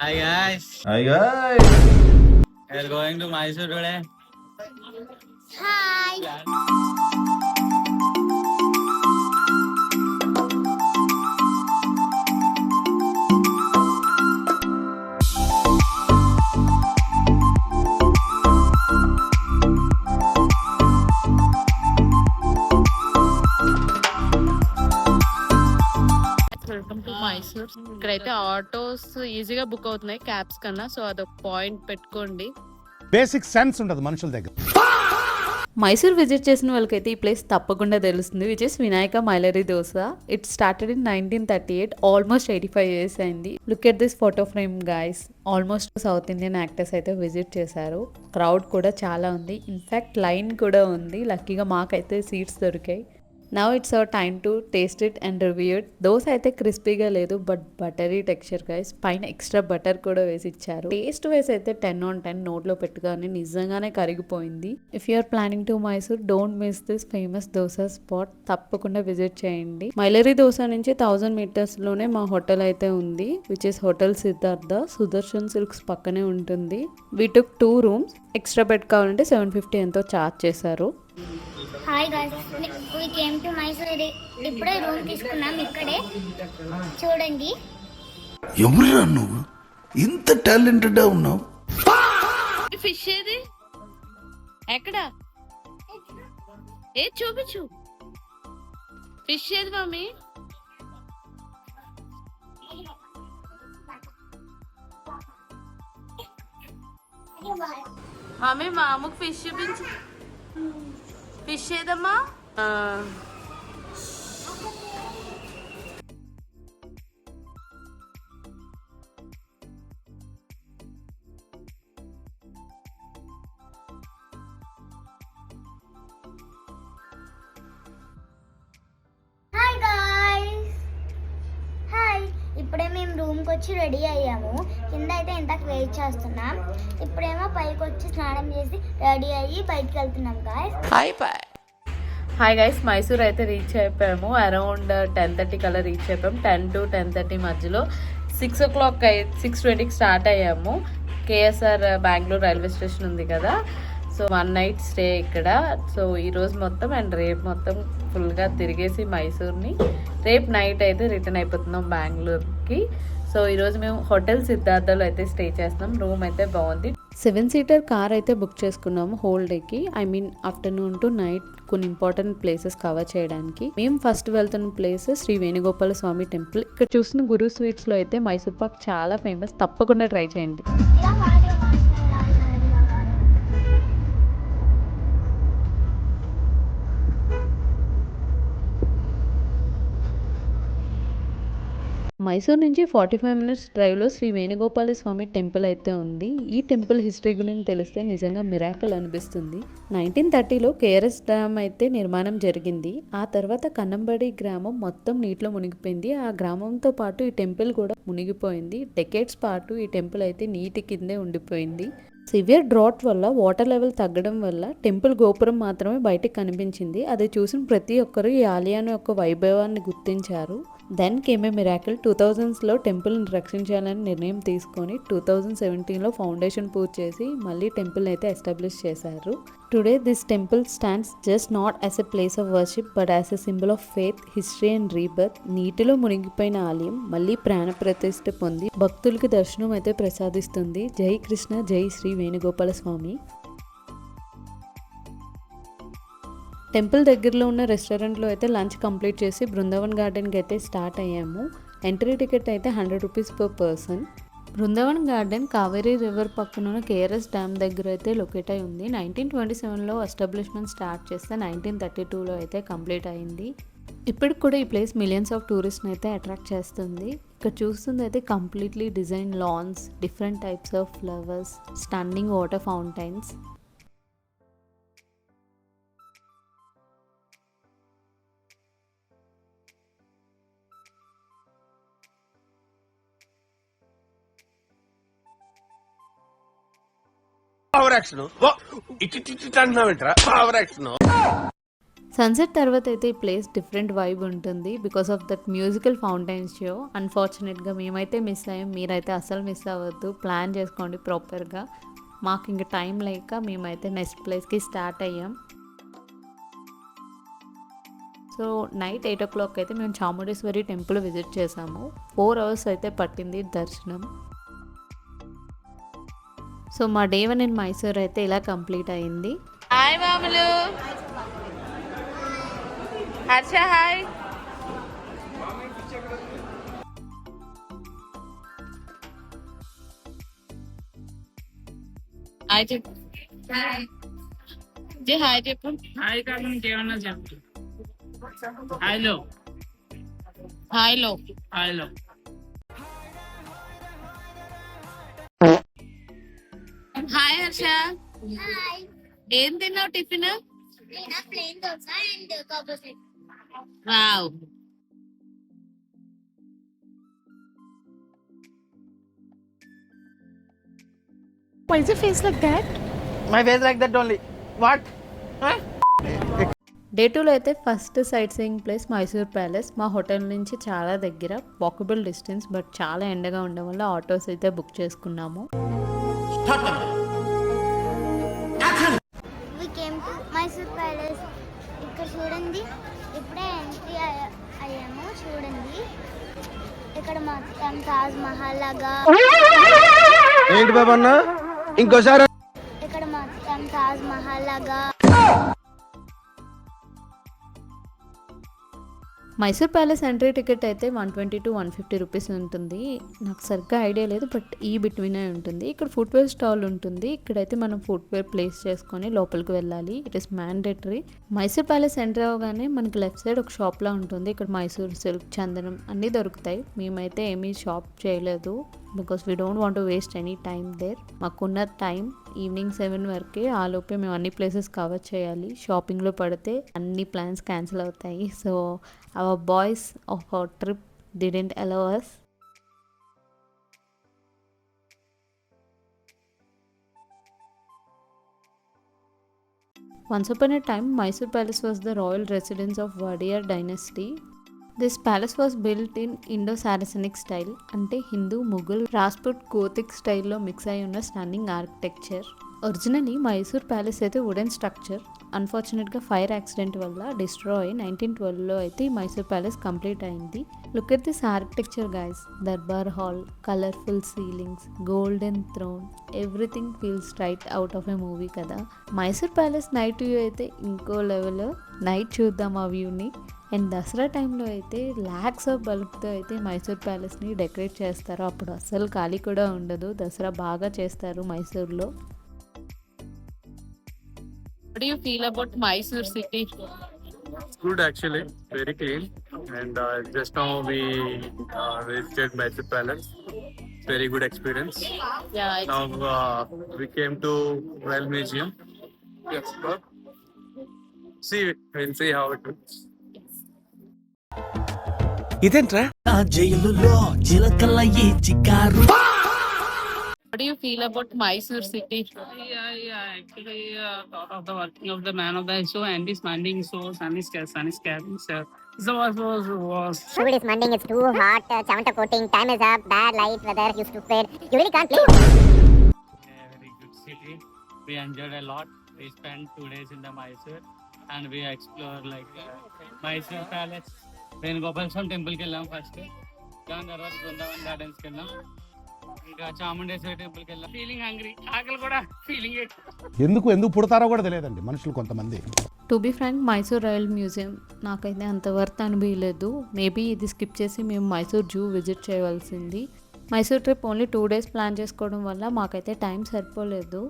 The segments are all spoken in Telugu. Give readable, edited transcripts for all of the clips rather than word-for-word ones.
Hi guys, Hi guys. we are going to Mysore today. Hi. Welcome to Mysore. ఇక్కడైతే ఆటోస్ ఈజీగా బుక్ అవుతున్నాయి క్యాబ్స్ కన్నా, సో అదొక పాయింట్ పెట్టుకోండి. బేసిక్ సెన్స్ ఉండదు మనుషుల దగ్గర. మైసూర్ విజిట్ చేసిన వాళ్ళకైతే ఈ ప్లేస్ తప్పకుండా తెలుస్తుంది, which is Vinayaka Mylari dosa. It started in 1938, almost 85 years అయింది. Look at this photo frame guys. Almost south Indian actors అయితే విజిట్ చేశారు. క్రౌడ్ కూడా చాలా ఉంది, ఇన్ఫ్యాక్ట్ లైన్ కూడా ఉంది. లక్కీగా మాకైతే సీట్స్ దొరికాయి. Now it's our time to taste it and review it. Dosa అయితే క్రిస్పీగా లేదు, బట్ బటరీ టెక్స్చర్ గైస్. పైన ఎక్స్ట్రా బటర్ కూడా వేసి ఇచ్చారు. టేస్ట్ వైస్ అయితే 10 on 10. నోట్లో పెట్టుగానే నిజంగానే కరిగిపోయింది. If you are planning to Mysore, don't miss this famous dosa spot. తప్పకుండా విజిట్ చేయండి. మైలరీ దోశ నుంచి 1000 meters లోనే మా హోటల్ అయితే ఉంది, which is hotel Siddhartha. Sudarshan silks పక్కనే ఉంటుంది. We took 2 rooms. Extra bed కావాలంటే 750 ఎంతో చార్జ్ చేశారు. Hi guys, we came to Mysore. ఇప్పుడే రూమ్ తీసుకున్నాం ఇక్కడే. చూడండి. ఎవరురా నువ్వు ఇంత టాలెంటెడ్ ఉన్నావు? ఫిష్ ఏది? ఎక్కడ? ఏ చూపించు. ఫిష్ ఏది మమ్మీ? మమ్మీ మా అమ్మకు ఫిష్ చూపించు. ఫిష్ ఏదమ్మా? Hi guys. హాయ్. ఇప్పుడే మేము రూమ్కి వచ్చి రెడీ అయ్యాము. కింద అయితే ఇంతకు వెయిట్ చేస్తున్నాం. ఇప్పుడేమో పైకి వచ్చి స్నానం చేసి రెడీ అయ్యి బయటికి వెళ్తున్నాం గైస్. హాయ్ గైస్, మైసూర్ అయితే రీచ్ అయిపోయాము. అరౌండ్ 10:30 కల్లా రీచ్ అయిపోయాము. 10 to 10:30 మధ్యలో. 6 o'clock 6:20కి స్టార్ట్ అయ్యాము. కేఎస్ఆర్ బెంగళూరు రైల్వే స్టేషన్ ఉంది కదా, సో 1 night స్టే ఇక్కడ. సో ఈరోజు మొత్తం అండ్ రేపు మొత్తం ఫుల్గా తిరిగేసి మైసూర్ని రేపు నైట్ అయితే రిటర్న్ అయిపోతున్నాం బెంగళూరుకి. సో ఈరోజు మేము హోటల్ సిద్ధార్థలో అయితే స్టే చేస్తున్నాం. రూమ్ అయితే బాగుంది. 7-seater కార్ అయితే బుక్ చేసుకున్నాము హోల్ డేకి. I mean afternoon to night కొన్ని ఇంపార్టెంట్ ప్లేసెస్ కవర్ చేయడానికి. మేము ఫస్ట్ వెళ్తున్న ప్లేస్ శ్రీ వేణుగోపాల స్వామి టెంపుల్. ఇక్కడ చూసిన గురు స్వీట్స్లో అయితే మైసూర్ పాక్ చాలా ఫేమస్, తప్పకుండా ట్రై చేయండి. మైసూర్ నుంచి 45 minutes డ్రైవ్లో శ్రీ వేణుగోపాల స్వామి టెంపుల్ అయితే ఉంది. ఈ టెంపుల్ హిస్టరీ గురించి తెలిస్తే నిజంగా మిరాకిల్ అనిపిస్తుంది. 1930లో కేఆర్ఎస్ డ్యామ్ అయితే నిర్మాణం జరిగింది. ఆ తర్వాత కన్నంబడి గ్రామం మొత్తం నీటిలో మునిగిపోయింది. ఆ గ్రామంతో పాటు ఈ టెంపుల్ కూడా మునిగిపోయింది. డెకేడ్స్ పాటు ఈ టెంపుల్ అయితే నీటి కిందే ఉండిపోయింది. సివియర్ డ్రాట్ వల్ల వాటర్ లెవెల్ తగ్గడం వల్ల టెంపుల్ గోపురం మాత్రమే బయటకు కనిపించింది. అది చూసిన ప్రతి ఒక్కరూ ఈ ఆలయాన్ని యొక్క వైభవాన్ని గుర్తించారు. Then came a miracle. 2000sలో టెంపుల్ని రక్షించాలని నిర్ణయం తీసుకొని 2017లో ఫౌండేషన్ పూర్తి చేసి మళ్ళీ టెంపుల్ని అయితే ఎస్టాబ్లిష్ చేశారు. Today this temple stands just not as a place of worship but as a symbol of faith, history and rebirth. నీటిలో మునిగిపోయిన ఆలయం మళ్ళీ ప్రాణ ప్రతిష్ఠ పొంది భక్తులకి దర్శనం అయితే ప్రసాదిస్తుంది. జై కృష్ణ, జై శ్రీ వేణుగోపాల స్వామి. టెంపుల్ దగ్గరలో ఉన్న రెస్టారెంట్లో అయితే లంచ్ కంప్లీట్ చేసి బృందావన్ గార్డెన్కి అయితే స్టార్ట్ అయ్యాము. ఎంట్రీ టికెట్ అయితే 100 rupees per person. Brindavan garden Kaveri river పక్కన ఉన్న కేఆర్ఎస్ డ్యామ్ దగ్గర అయితే లొకేట్ అయి ఉంది. 1927లో ఎస్టాబ్లిష్మెంట్ స్టార్ట్ చేస్తే 1932లో అయితే కంప్లీట్ అయింది. ఇప్పటికి కూడా ఈ ప్లేస్ మిలియన్స్ ఆఫ్ టూరిస్ట్ని అయితే అట్రాక్ట్ చేస్తుంది. ఇక్కడ చూస్తుంది అయితే completely design lawns, different types of flowers, stunning water fountains. Power action ఇటు అంటున్నావేంట్రా? Power action. సన్సెట్ తర్వాత అయితే ఈ ప్లేస్ డిఫరెంట్ వైబ్ ఉంటుంది because of that musical fountain show. అన్ఫార్చునేట్గా మేమైతే మిస్ అయ్యాం, మీరైతే అసలు మిస్ అవ్వద్దు, ప్లాన్ చేసుకోండి ప్రాపర్గా. మాకు ఇంక టైం లేక మేమైతే నెక్స్ట్ ప్లేస్కి స్టార్ట్ అయ్యాం. సో నైట్ 8 o'clock అయితే మేము చాముండేశ్వరి టెంపుల్ విజిట్ చేసాము. 4 hours అయితే పట్టింది దర్శనం. సో మా డే 1 ఇన్ మైసూర్ అయితే ఇలా కంప్లీట్ అయింది. హాయ్ మామూలు, హర్ష హాయ్. హాయ్ చెప్పు, హాయ్ చెప్పు. హాయ్ కాదు ఇంకేమన్నా చెప్పు. హాయ్లో హాయ్లో హాయ్లో హాయ్ హర్ష, హాయ్, ఏం తిన్నావు టిఫిన్? నేను plain dosa and carbohydrate. Wow. Why is your face like that? My face like that only. What? Huh? Day 2లో అయితే first sight seeing place Mysore palace. మా హోటల్ నుంచి చాలా దగ్గర, వాకబుల్ డిస్టెన్స్, బట్ చాలా ఎండగా ఉండడం వల్ల ఆటోస్ అయితే బుక్ చేసుకున్నాము. We came to Mysore palace. ఇక్కడ చూడండి, ఇప్పుడే ఎంట్రీ అయ్యాము. చూడండి, ఇక్కడ మొత్తం తాజ్ మహల్ లాగా, ఏంటి బాబన్న ఇంకోసారి ఇక్కడ మొత్తం తాజ్ మహల్ లాగా. మైసూర్ ప్యాలెస్ ఎంట్రీ టికెట్ అయితే 120 to 150 రూపీస్ ఉంటుంది. నాకు సరిగ్గా ఐడియా లేదు, బట్ ఈ బిట్వీనే ఉంటుంది. ఇక్కడ ఫుట్వేర్ స్టాల్ ఉంటుంది. ఇక్కడైతే మనం ఫుట్వేర్ ప్లేస్ చేసుకొని లోపలికి వెళ్ళాలి. It is mandatory. Mysore palace enter అవ్వగానే మనకి లెఫ్ట్ సైడ్ ఒక షాప్లా ఉంటుంది. ఇక్కడ మైసూర్ సిల్క్, చందనం అన్నీ దొరుకుతాయి. మేమైతే ఏమీ షాప్ చేయలేదు because we don't want to waste any time there. మాకున్న టైం ఈవినింగ్ 7 వరకే. ఆ లోపే మేము అన్ని ప్లేసెస్ కవర్ చేయాలి. షాపింగ్లో పడితే అన్ని ప్లాన్స్ క్యాన్సిల్ అవుతాయి. So our boys of our trip didn't allow us. Once upon a time, Mysore Palace was the royal residence of Wadiyar dynasty. This palace was built in Indo-Saracenic style, అంటే హిందూ, ముఘల్, రాజ్పుట్, గోతిక్ స్టైల్లో మిక్స్ అయి ఉన్న stunning architecture. Originally Mysore palace అయితే వుడెన్ స్ట్రక్చర్. అన్ఫార్చునేట్గా ఫైర్ యాక్సిడెంట్ వల్ల డిస్ట్రాయ్ అయ్యి 1912లో అయితే ఈ మైసూర్ ప్యాలెస్ కంప్లీట్ అయింది. Look at this architecture guys. Durbar hall, colourful ceilings, golden throne, everything feels right out of a movie కదా. మైసూర్ ప్యాలెస్ నైట్ వ్యూ అయితే ఇంకో లెవెల్. నైట్ చూద్దాం ఆ వ్యూని. అండ్ దసరా టైంలో అయితే ల్యాక్స్ ఆఫ్ బల్బ్తో అయితే మైసూర్ ప్యాలెస్ని డెకరేట్ చేస్తారు. అప్పుడు అస్సలు ఖాళీ కూడా ఉండదు. దసరా బాగా చేస్తారు మైసూర్లో. What do you feel about Mysore city? It's good actually, very clean. And just now we visited Mysore Palace. Very good experience. Yeah, Now we came to Royal Museum. Yes, but we'll see how it looks. ఇదేంట్రా జైలులో చిలకల ఈ చికారు. what do you feel about Mysore city? Yeah, actually thought of the working of the man of the show and is manding so sun is carrying sir. So was Food is manding, it's too hot, chamata coating, time is up, bad light, weather, you stupid. You really can't play. a very good city. We enjoyed a lot. We spent 2 days in the Mysore and we explored like Mysore Palace. Then Gopal Swami temple కి వెళ్ళాం ఫస్ట్. దాని తర్వాత బృందావన్ గార్డెన్స్ కి వెళ్ళాం. ఇంకా చాముండేశ్వరి టెంపుల్ కి వెళ్ళాం. ఫీలింగ్ హంగ్రీ, ఆకలి కూడా ఫీలింగ్. ఎందుకు పుడతారో కూడా తెలియదండి మనుషులు కొంతమంది. To be frank, Mysore royal museum నాకైతే అంత వర్త్ అనిపించలేదు. మేబీ ఇది స్కిప్ చేసి మేము మైసూర్ జూ విజిట్ చేయవలసింది. Mysore trip only 2 days plan చేసుకోవడం వల్ల మాకైతే టైం సరిపోలేదు.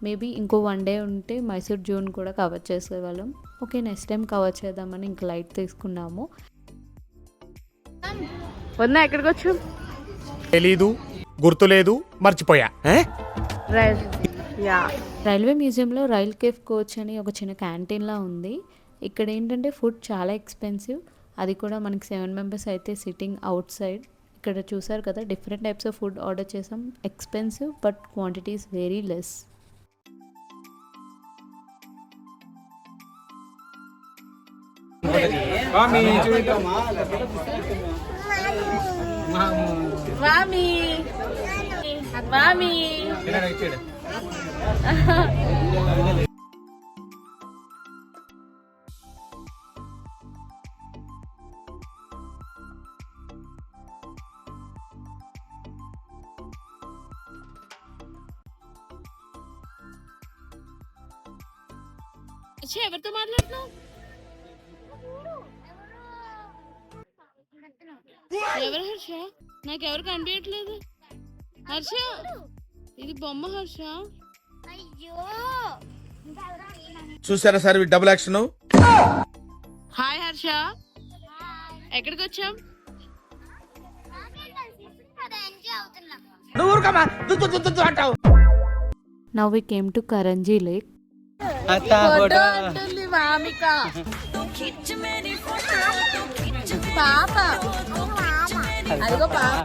మేబీ ఇంకో 1 day ఉంటే మైసూర్ జూని కూడా కవర్ చేసేవాళ్ళం. ఓకే, నెక్స్ట్ టైం కవర్ చేద్దామని ఇంక లైట్ తీసుకున్నాము. వద్దా ఎక్కడికి వచ్చు? తెలీదు, గుర్తులేదు, మర్చిపోయా. రైల్వే మ్యూజియంలో రైల్ కేఫ్ కోచ్ అని ఒక చిన్న క్యాంటీన్లా ఉంది. ఇక్కడ ఏంటంటే ఫుడ్ చాలా ఎక్స్పెన్సివ్. అది కూడా మనకి 7 members అయితే సిట్టింగ్ అవుట్ సైడ్. ఇక్కడ చూసారు కదా, different types of food order చేసాం. Expensive but quantity is very less. మామీ మామీ ఎవరితో మాట్లాడుతున్నావు? ఎవరు హర్ష? నాకెవరు కనిపించట్లేదు. హర్ష ఇది బొమ్మ హర్ష. అయ్యో చూసారా sir double action. Hi Harsha, ఎక్కడికి వచ్చాం? నువ్వు ఊరుకోమా, అంటావు. Now we came to Karanji lake. Photo అంటుంది వామిక. పాప అదిగో పాప.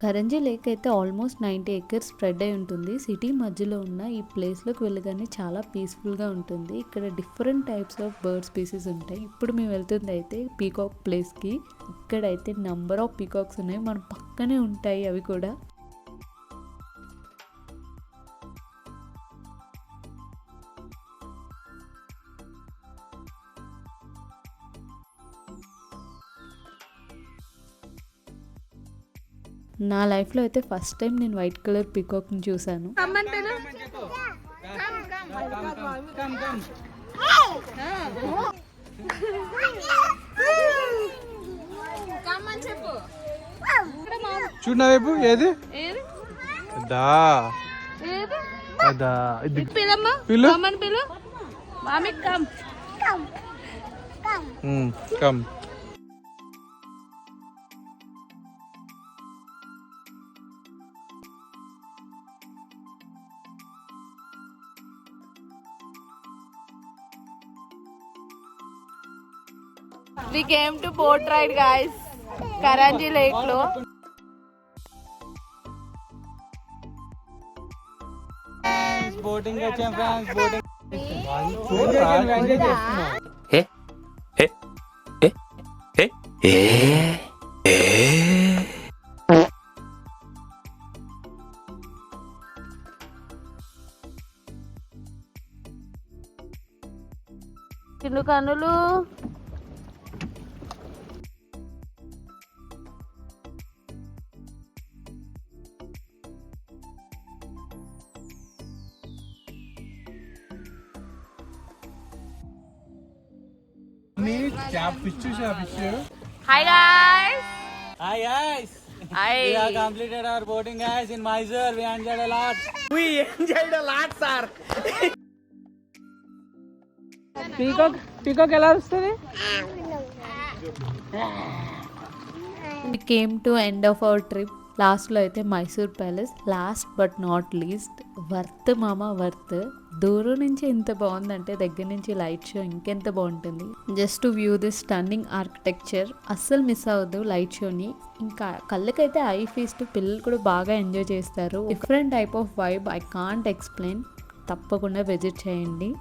కరంజీ లేక్ అయితే ఆల్మోస్ట్ 90 acres స్ప్రెడ్ అయి ఉంటుంది. సిటీ మధ్యలో ఉన్న ఈ ప్లేస్లోకి వెళ్ళగానే చాలా పీస్ఫుల్గా ఉంటుంది. ఇక్కడ different types of bird species ఉంటాయి. ఇప్పుడు మేము వెళ్తుంది అయితే పీకాక్ ప్లేస్కి. ఇక్కడైతే నంబర్ ఆఫ్ పీకాక్స్ ఉన్నాయి, మన పక్కనే ఉంటాయి అవి కూడా. నా లైఫ్లో అయితే ఫస్ట్ టైం నేను వైట్ కలర్ పీకాక్ని చూశాను. చూడు నా వైపు. ఏది దా అదా ఇది పిల్లు come. We came to boat ride guys, Karanji Lake lo. Boating వచ్చాం ఫ్రెండ్స్. బోటింగ్ చిన్ను కన్నులు. Hi guys. Hi guys. Hi. We have completed our boating guys in Mysore. We enjoyed a lot. We enjoyed a lot, sir. Peacock ఎలా వస్తుంది? We came to end of our trip. లాస్ట్లో అయితే Mysore palace. Last but not least worth మామ వర్త్. దూరం నుంచి ఎంత బాగుందంటే దగ్గర నుంచి లైట్ షో ఇంకెంత బాగుంటుంది. Just to view this stunning architecture. అస్సలు మిస్ అవ్వద్దు లైట్ షోని. ఇంకా కళ్ళకైతే ఐ ఫీస్ట్. పిల్లలు కూడా బాగా ఎంజాయ్ చేస్తారు. Different type of vibe, I can't explain. తప్పకుండా విజిట్ చేయండి.